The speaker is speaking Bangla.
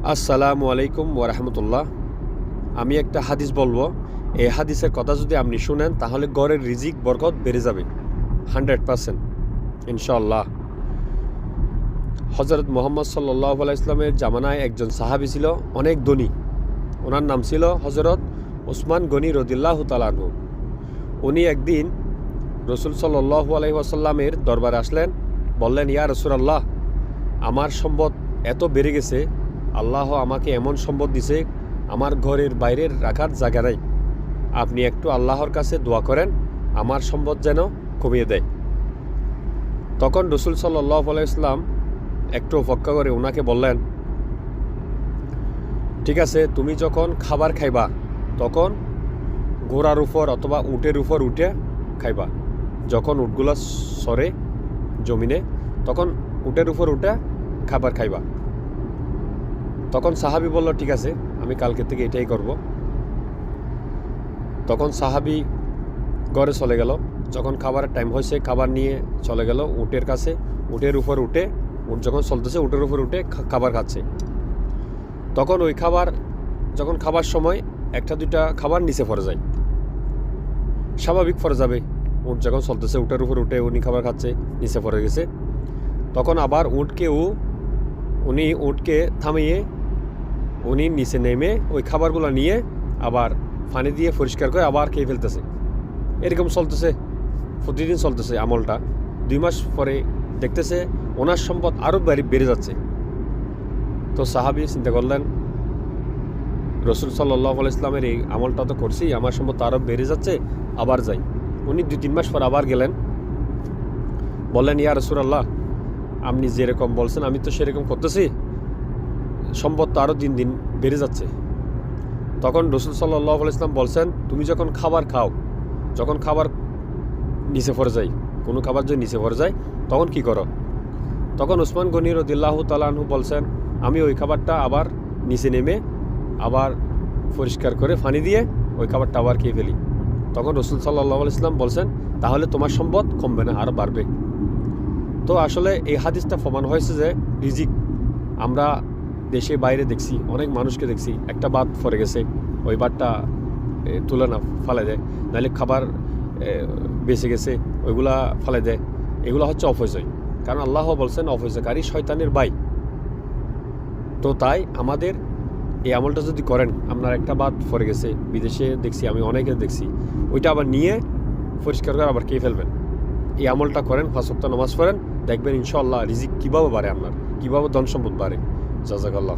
আসসালামু আলাইকুম ওরহমতুল্লাহ। আমি একটা হাদিস বলবো। এই হাদিসের কথা যদি আপনি শুনেন তাহলে গড়ের রিজিক বরকত বেড়ে যাবে 100% ইনশাআল্লাহ। হজরত মোহাম্মদ সাল্লাল্লাহু আলাইহি ইসলামের জামানায় একজন সাহাবী ছিল, অনেক ধনী। ওনার নাম ছিল হজরত ওসমান গনি রাদিয়াল্লাহু তাআলা আনহু। উনি একদিন রসুল সাল্লাল্লাহু আলাইহি ওয়াসাল্লামের দরবারে আসলেন, বললেন, ইয়া রাসূলুল্লাহ, আমার সম্পদ এত বেড়ে গেছে, আল্লাহ আমাকে এমন সম্পদ দিছে, আমার ঘরের বাইরের রাখার জায়গা নাই। আপনি একটু আল্লাহর কাছে দোয়া করেন আমার সম্পদ যেন কমিয়ে দেয়। তখন রসুল সাল্লাল্লাহু আলাইহি ওয়াসাল্লাম একটু অপেক্ষা করে ওনাকে বললেন, ঠিক আছে, তুমি যখন খাবার খাইবা তখন ঘোড়ার উপর অথবা উটের উপর উঠে খাইবা। যখন উটগুলো সরে জমিনে তখন উটের উপর উঠে খাবার খাইবা। তখন সাহাবী বলল, ঠিক আছে, আমি কালকে থেকে এটাই করব। তখন সাহাবী ঘরে চলে গেল। যখন খাবারের টাইম হয়েছে খাবার নিয়ে চলে গেল উটের কাছে। উটের উপর উঠে, উট যখন চলতেছে উটের উপর উঠে খাবার খাচ্ছে। তখন ওই খাবার যখন খাবার সময় একটা দুইটা খাবার নিচে পড়ে যায়, স্বাভাবিক পড়ে যাবে। উট যখন চলতেছে উটের উপর উঠে উনি খাবার খাচ্ছে, নিচে পড়ে গেছে। তখন আবার উনি উটকে থামিয়ে উনি নিচে নেমে ওই খাবারগুলো নিয়ে আবার পানি দিয়ে পরিষ্কার করে আবার খেয়ে ফেলতেছে। এরকম চলতেছে, প্রতিদিন চলতেছে আমলটা। 2 মাস পরে দেখতেছে ওনার সম্পদ আরও বেড়ে যাচ্ছে। তো সাহাবী চিন্তা করলেন, রসুল সাল্লাল্লাহু আলাইহি ইসলামের এই আমলটা তো করছি, আমার সম্পদ আরও বেড়ে যাচ্ছে, আবার যাই। উনি 2-3 মাস পর আবার গেলেন, বললেন, ইয়া রাসূলুল্লাহ, আপনি যেরকম বলছেন আমি তো সেরকম করতেছি, সম্পদ তো আরও দিন দিন বেড়ে যাচ্ছে। তখন রসুল সাল্লাল্লাহু আলাইহি ইসলাম বলছেন, তুমি যখন খাবার খাও, যখন খাবার নিচে পড়ে যায়, কোনো খাবার যদি নিচে পড়ে যায় তখন কি করো? তখন ওসমান গনি রাদিয়াল্লাহু তাআলা আনহু বলছেন, আমি ওই খাবারটা আবার নিচে নেমে আবার পরিষ্কার করে পানি দিয়ে ওই খাবারটা আবার খেয়ে ফেলি। তখন রসুল সাল্লাল্লাহু আলাইহি ইসলাম বলছেন, তাহলে তোমার সম্পদ কমবে না, আরও বাড়বে। তো আসলে এই হাদিসটা প্রমাণ হয়েছে যে রিজিক আমরা দেশে বাইরে দেখছি, অনেক মানুষকে দেখছি, একটা বাদ পড়ে গেছে, ওই বাদটা তুলে না ফেলে দেয়, নাহলে খাবার বেঁচে গেছে ওইগুলা ফেলে দেয়। এগুলো হচ্ছে অপচয়, কারণ আল্লাহ বলছেন অপচয়কারী শয়তানের ভাই। তো তাই আমাদের এই আমলটা যদি করেন, আপনার একটা বাদ পড়ে গেছে, বিদেশে দেখছি, আমি অনেকে দেখছি, ওইটা আবার নিয়ে পরিষ্কার করে আবার খেয়ে ফেলবেন। এই আমলটা করেন, 5 ওয়াক্ত নামাজ পড়েন, দেখবেন ইনশাআল্লাহ রিজিক কীভাবে বাড়ে, আপনার কীভাবে ধন সম্পদ বাড়ে। জাযাকাল্লাহ।